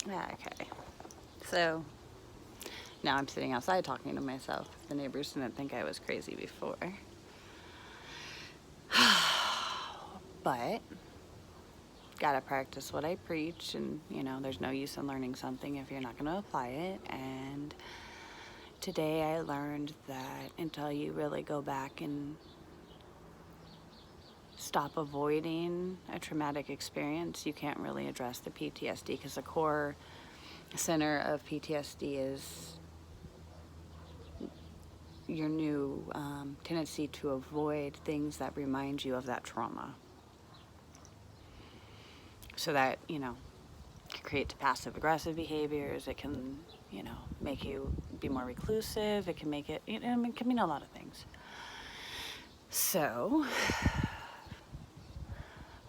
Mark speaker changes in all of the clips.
Speaker 1: Okay. So now I'm sitting outside talking to myself. The neighbors didn't think I was crazy before. But gotta practice what I preach, and there's no use in learning something if you're not going to apply it. And today I learned that until you really go back and stop avoiding a traumatic experience, you can't really address the PTSD, because the core center of PTSD is your new tendency to avoid things that remind you of that trauma. So that, can create passive aggressive behaviors. It can, make you be more reclusive. It can make it, it can mean a lot of things. So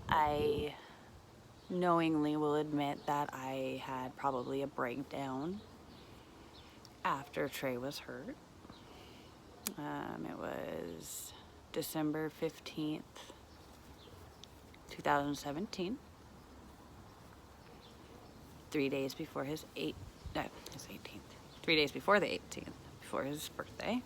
Speaker 1: I knowingly will admit that I had probably a breakdown after Trey was hurt. It was December 15th, 2017. 3 days before his 18th. 3 days before the 18th, before his birthday.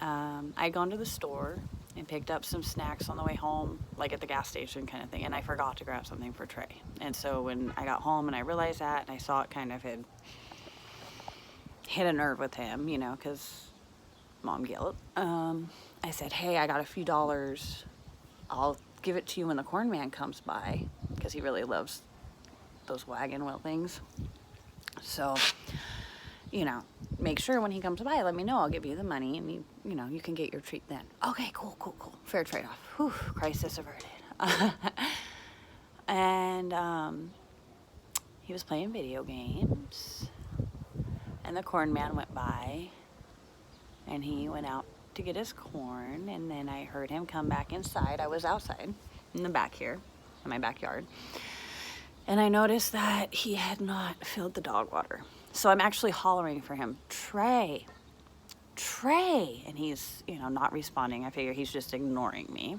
Speaker 1: I'd gone to the store and picked up some snacks on the way home, like at the gas station kind of thing, and I forgot to grab something for Trey. And so when I got home and I realized that, and I saw it kind of had hit a nerve with him, because mom guilt, I said, hey, I got a few dollars. I'll give it to you when the corn man comes by, because he really loves those wagon wheel things. So, make sure when he comes by, let me know. I'll give you the money, and you can get your treat then. Okay, cool. Fair trade-off. Whew, crisis averted. And he was playing video games, and the corn man went by, and he went out to get his corn, and then I heard him come back inside. I was outside in the back here, in my backyard, and I noticed that he had not filled the dog water. So I'm actually hollering for him, Trey, and he's, not responding. I figure he's just ignoring me.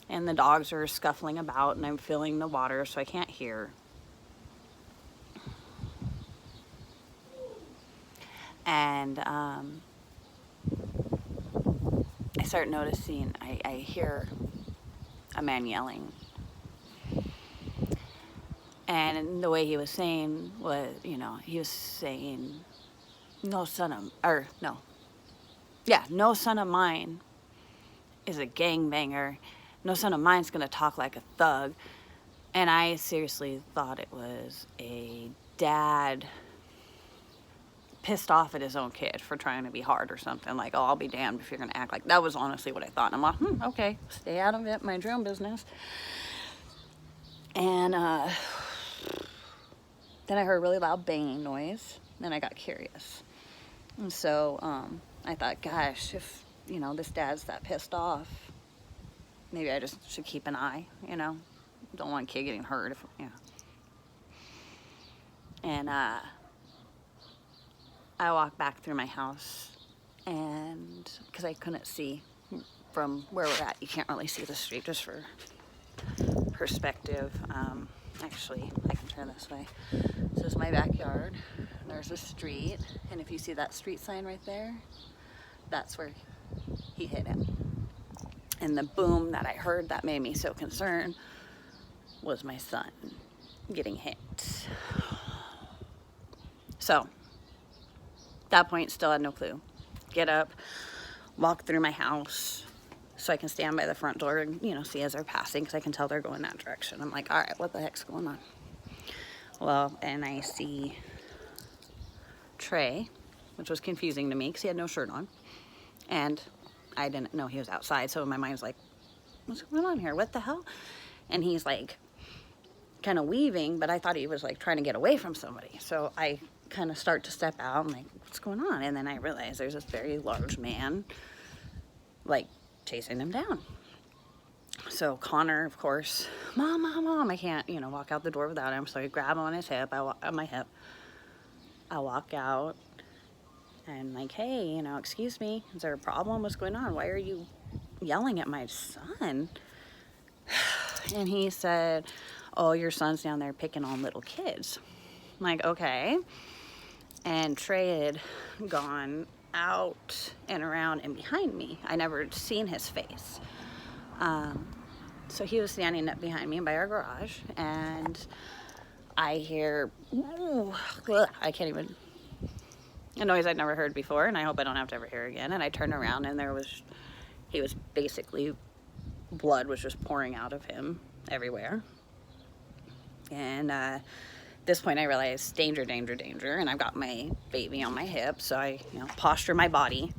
Speaker 1: And the dogs are scuffling about, and I'm filling the water, so I can't hear. And I start noticing, I hear a man yelling. And the way he was saying was, he was saying, no son of mine is a gangbanger. No son of mine's gonna talk like a thug. And I seriously thought it was a dad pissed off at his own kid for trying to be hard or something. Like, oh, I'll be damned if you're gonna act like that. Was honestly what I thought. And I'm like, okay, stay out of it, mind your own business. And then I heard a really loud banging noise, and I got curious. And so I thought, gosh, if, this dad's that pissed off, maybe I just should keep an eye, Don't want a kid getting hurt, And I walked back through my house, and because I couldn't see from where we're at, you can't really see the street, just for perspective. Actually, I can turn this way. This is my backyard. There's a street, and if you see that street sign right there, that's where he hit him. And the boom that I heard that made me so concerned was my son getting hit. So, at that point, still had no clue. Get up, walk through my house, so I can stand by the front door and, see as they're passing, because I can tell they're going that direction. I'm like, all right, what the heck's going on? Well, and I see Trey, which was confusing to me because he had no shirt on. And I didn't know he was outside, so my mind's like, what's going on here? What the hell? And he's like kind of weaving, but I thought he was like trying to get away from somebody. So I kind of start to step out. I'm like, what's going on? And then I realize there's this very large man like chasing him down. So Connor, of course, mom, I can't, walk out the door without him. So I grab him on his hip, on my hip. I walk out and like, hey, excuse me, is there a problem? What's going on? Why are you yelling at my son? And he said, oh, your son's down there picking on little kids. I'm like, okay. And Trey had gone out and around and behind me. I never seen his face. So he was standing up behind me by our garage, and I hear, ooh, I can't even, a noise I'd never heard before, and I hope I don't have to ever hear again. And I turned around, and he was basically, blood was just pouring out of him everywhere. And at this point I realized danger, danger, danger, and I've got my baby on my hip, so I, posture my body,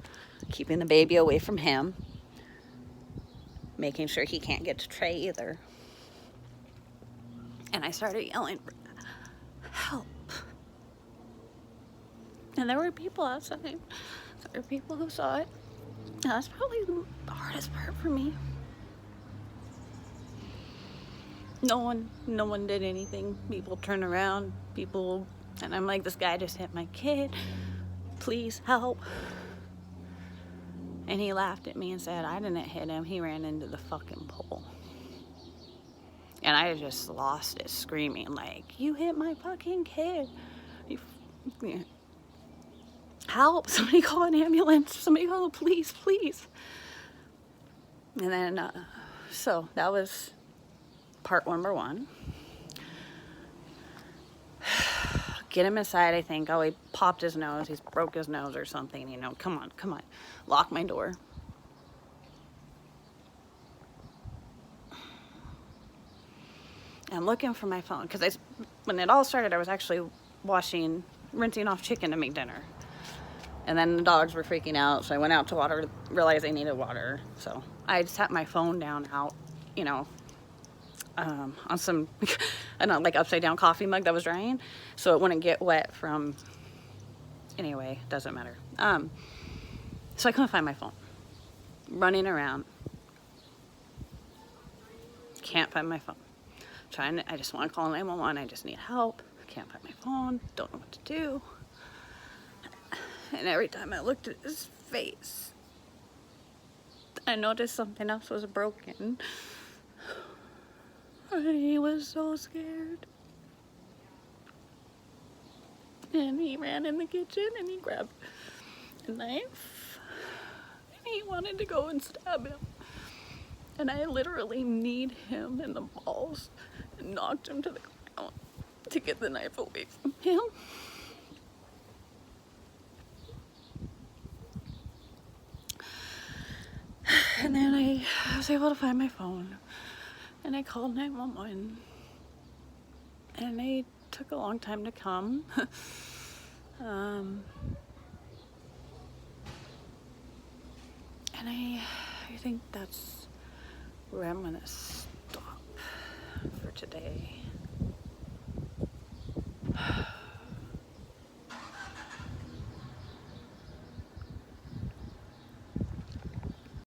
Speaker 1: keeping the baby away from him, making sure he can't get to Trey either. And I started yelling, help. And there were people outside. There were people who saw it. And that's probably the hardest part for me. No one did anything. People turned around, and I'm like, this guy just hit my kid. Please help. And he laughed at me and said, I didn't hit him. He ran into the fucking pole. And I just lost it, screaming like, you hit my fucking kid. Help, somebody call an ambulance. Somebody call the police, please. And then, so that was part number one. Get him inside, I think. Oh, he popped his nose. He's broke his nose or something, Come on. Lock my door. I'm looking for my phone, because when it all started, I was actually rinsing off chicken to make dinner. And then the dogs were freaking out, so I went out to water, realized I needed water. So I set my phone down out, on some, like upside down coffee mug that was drying, so it wouldn't get wet from, anyway, doesn't matter. So I couldn't find my phone. Running around. Can't find my phone. I just want to call 911. I just need help. Can't find my phone. Don't know what to do. And every time I looked at his face, I noticed something else was broken. He was so scared. And he ran in the kitchen and he grabbed a knife. And he wanted to go and stab him. And I literally kneed him in the balls and knocked him to the ground to get the knife away from him. And then I was able to find my phone, and I called 911, and they took a long time to come. And I think that's where I'm gonna stop for today.